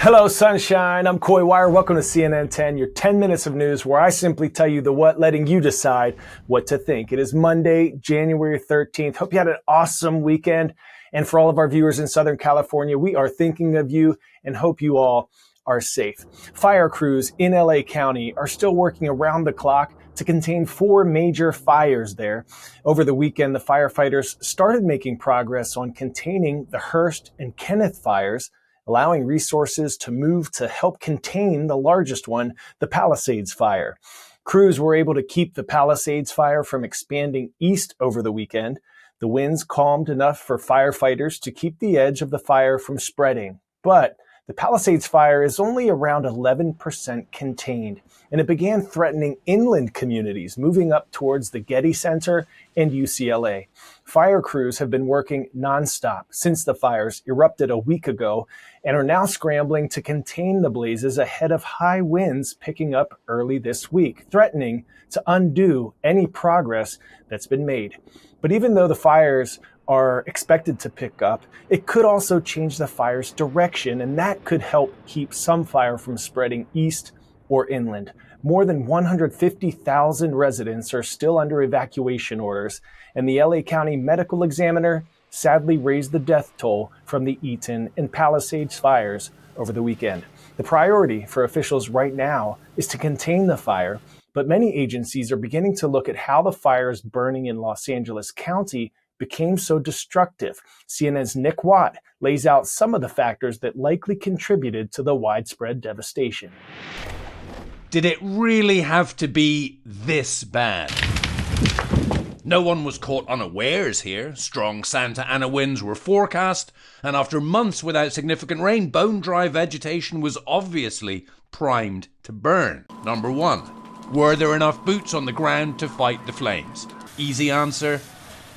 Hello, sunshine. I'm Coy Wire. Welcome to CNN 10, your 10 minutes of news where I simply tell you the what, letting you decide what to think. It is Monday, January 13th. Hope you had an awesome weekend. And for all of our viewers in Southern California, we are thinking of you and hope you all are safe. Fire crews in LA County are still working around the clock to contain 4 major fires there. Over the weekend, the firefighters started making progress on containing the Hearst and Kenneth fires, allowing resources to move to help contain the largest one, the Palisades fire. Crews were able to keep the Palisades fire from expanding east over the weekend. The winds calmed enough for firefighters to keep the edge of the fire from spreading. But the Palisades fire is only around 11% contained, and it began threatening inland communities, moving up towards the Getty Center and UCLA. Fire crews have been working nonstop since the fires erupted a week ago and are now scrambling to contain the blazes ahead of high winds picking up early this week, threatening to undo any progress that's been made. But even though the fires are expected to pick up, it could also change the fire's direction, and that could help keep some fire from spreading east or inland. More than 150,000 residents are still under evacuation orders, and the LA County Medical Examiner sadly raised the death toll from the Eaton and Palisades fires over the weekend. The priority for officials right now is to contain the fire, but many agencies are beginning to look at how the fires burning in Los Angeles County became so destructive. CNN's Nick Watt lays out some of the factors that likely contributed to the widespread devastation. Did it really have to be this bad? No one was caught unawares here. Strong Santa Ana winds were forecast, and after months without significant rain, bone-dry vegetation was obviously primed to burn. Number 1. Were there enough boots on the ground to fight the flames? Easy answer,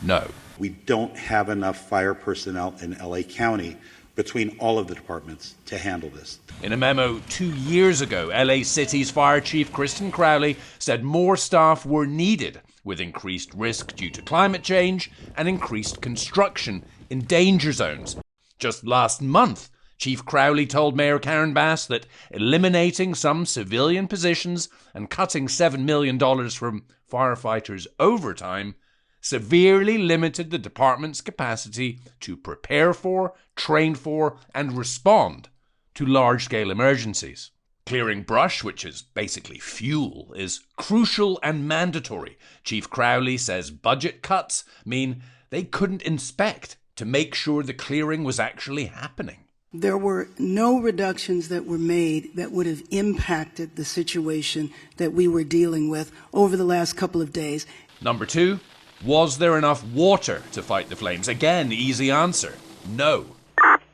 no. We don't have enough fire personnel in LA County between all of the departments to handle this. In a memo 2 years ago, LA City's Fire Chief Kristen Crowley said more staff were needed with increased risk due to climate change and increased construction in danger zones. Just last month, Chief Crowley told Mayor Karen Bass that eliminating some civilian positions and cutting $7 million from firefighters' overtime severely limited the department's capacity to prepare for, train for, and respond to large-scale emergencies. Clearing brush, which is basically fuel, is crucial and mandatory. Chief Crowley says budget cuts mean they couldn't inspect to make sure the clearing was actually happening. There were no reductions that were made that would have impacted the situation that we were dealing with over the last couple of days. Number 2, was there enough water to fight the flames? Again, easy answer, no.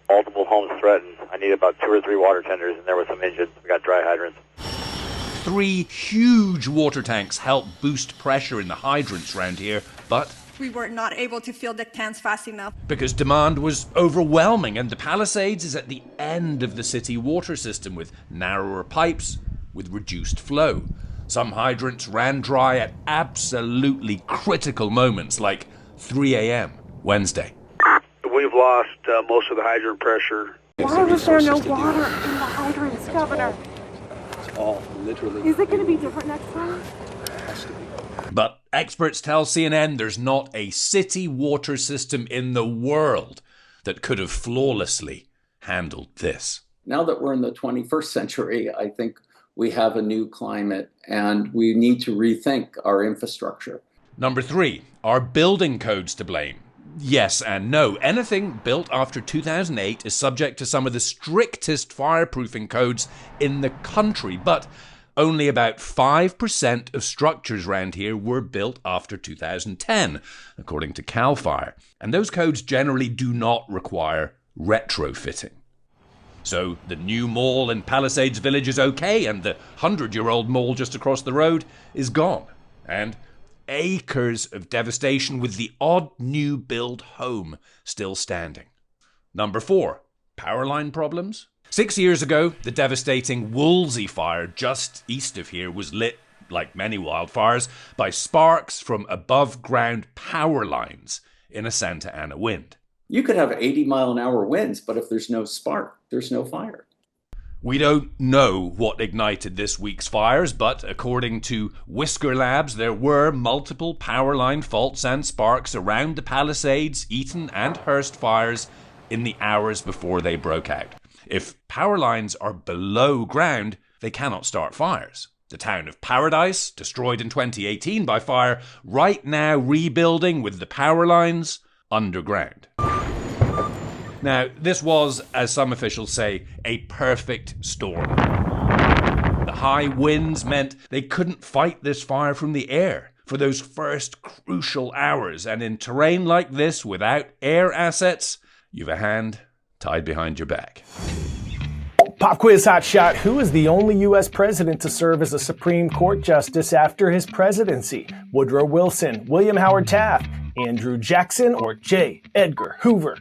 Multiple homes threatened. I need about 2 or 3 water tenders, and there were some engines. We got dry hydrants. 3 huge water tanks help boost pressure in the hydrants around here, but we were not able to fill the tanks fast enough because demand was overwhelming, and the Palisades is at the end of the city water system with narrower pipes with reduced flow. Some hydrants ran dry at absolutely critical moments, like 3 a.m. Wednesday. We've lost most of the hydrant pressure. Why was there no water in the hydrants, Governor? It's all literally. Is it going to be different next time? But experts tell CNN there's not a city water system in the world that could have flawlessly handled this. Now that we're in the 21st century, I think we have a new climate and we need to rethink our infrastructure. Number 3, are building codes to blame? Yes and no. Anything built after 2008 is subject to some of the strictest fireproofing codes in the country, but only about 5% of structures around here were built after 2010, according to CAL FIRE. And those codes generally do not require retrofitting. So the new mall in Palisades Village is okay, and the 100-year-old mall just across the road is gone. And acres of devastation with the odd new build home still standing. Number 4, power line problems. 6 years ago, the devastating Woolsey fire just east of here was lit, like many wildfires, by sparks from above-ground power lines in a Santa Ana wind. You could have 80-mile-an-hour winds, but if there's no spark, there's no fire. We don't know what ignited this week's fires, but according to Whisker Labs, there were multiple power line faults and sparks around the Palisades, Eaton and Hearst fires in the hours before they broke out. If power lines are below ground, they cannot start fires. The town of Paradise, destroyed in 2018 by fire, right now rebuilding with the power lines underground. Now, this was, as some officials say, a perfect storm. The high winds meant they couldn't fight this fire from the air for those first crucial hours, and in terrain like this, without air assets, you've a hand tied behind your back. Pop quiz hot shot. Who is the only U.S. president to serve as a Supreme Court justice after his presidency? Woodrow Wilson, William Howard Taft, Andrew Jackson, or J. Edgar Hoover?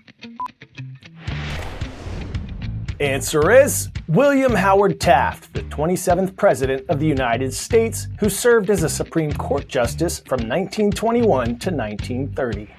Answer is William Howard Taft, the 27th President of the United States, who served as a Supreme Court justice from 1921 to 1930.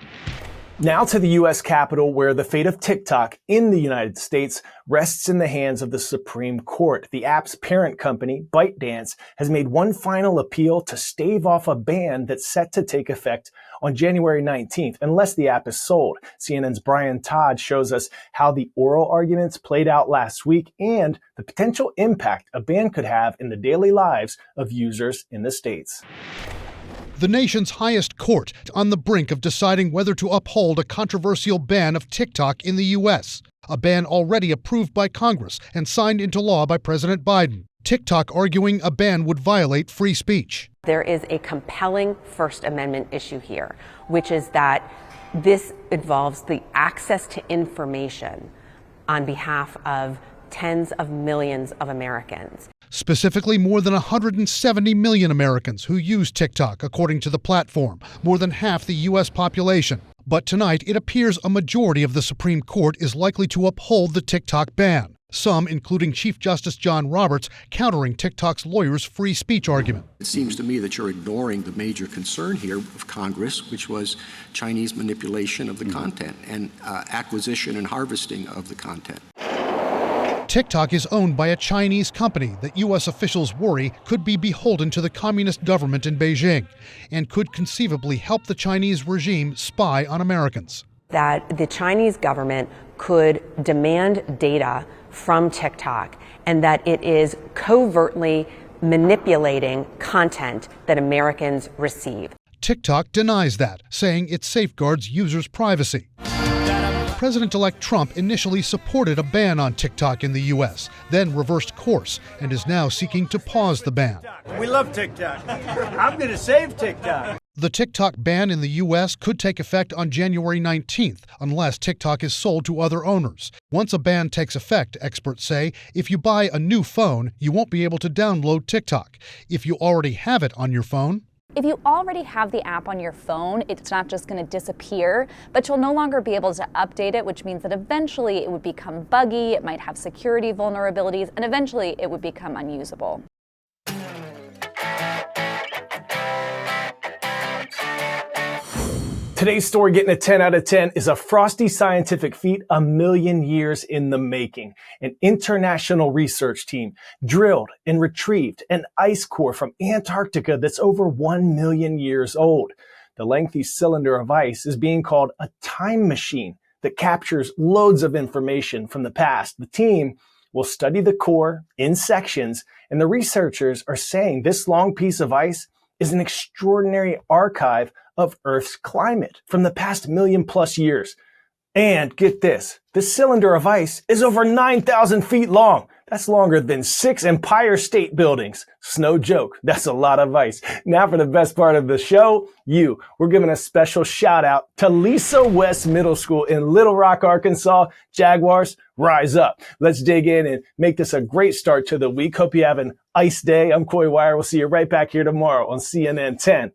Now to the U.S. Capitol, where the fate of TikTok in the United States rests in the hands of the Supreme Court. The app's parent company, ByteDance, has made one final appeal to stave off a ban that's set to take effect on January 19th, unless the app is sold. CNN's Brian Todd shows us how the oral arguments played out last week and the potential impact a ban could have in the daily lives of users in the states. The nation's highest court on the brink of deciding whether to uphold a controversial ban of TikTok in the U.S., a ban already approved by Congress and signed into law by President Biden. TikTok arguing a ban would violate free speech. There is a compelling First Amendment issue here, which is that this involves the access to information on behalf of tens of millions of Americans. Specifically, more than 170 million Americans who use TikTok, according to the platform, more than half the U.S. population. But tonight, it appears a majority of the Supreme Court is likely to uphold the TikTok ban. Some, including Chief Justice John Roberts, countering TikTok's lawyers' free speech argument. It seems to me that you're ignoring the major concern here of Congress, which was Chinese manipulation of the content and acquisition and harvesting of the content. TikTok is owned by a Chinese company that U.S. officials worry could be beholden to the communist government in Beijing and could conceivably help the Chinese regime spy on Americans. That the Chinese government could demand data from TikTok and that it is covertly manipulating content that Americans receive. TikTok denies that, saying it safeguards users' privacy. President-elect Trump initially supported a ban on TikTok in the U.S., then reversed course and is now seeking to pause the ban. We love TikTok. I'm going to save TikTok. The TikTok ban in the U.S. could take effect on January 19th unless TikTok is sold to other owners. Once a ban takes effect, experts say, if you buy a new phone, you won't be able to download TikTok. If you already have it on your phone, if you already have the app on your phone, it's not just going to disappear, but you'll no longer be able to update it, which means that eventually it would become buggy, it might have security vulnerabilities, and eventually it would become unusable. Today's story getting a 10 out of 10 is a frosty scientific feat a million years in the making. An international research team drilled and retrieved an ice core from Antarctica that's over 1 million years old. The lengthy cylinder of ice is being called a time machine that captures loads of information from the past. The team will study the core in sections, and the researchers are saying this long piece of ice is an extraordinary archive of Earth's climate from the past 1,000,000+ years. And get this cylinder of ice is over 9,000 feet long. That's longer than 6 Empire State Buildings. It's no joke. That's a lot of ice. Now for the best part of the show, we're giving a special shout out to Lisa West Middle School in Little Rock, Arkansas. Jaguars, rise up. Let's dig in and make this a great start to the week. Hope you have an ice day. I'm Coy Wire. We'll see you right back here tomorrow on CNN 10.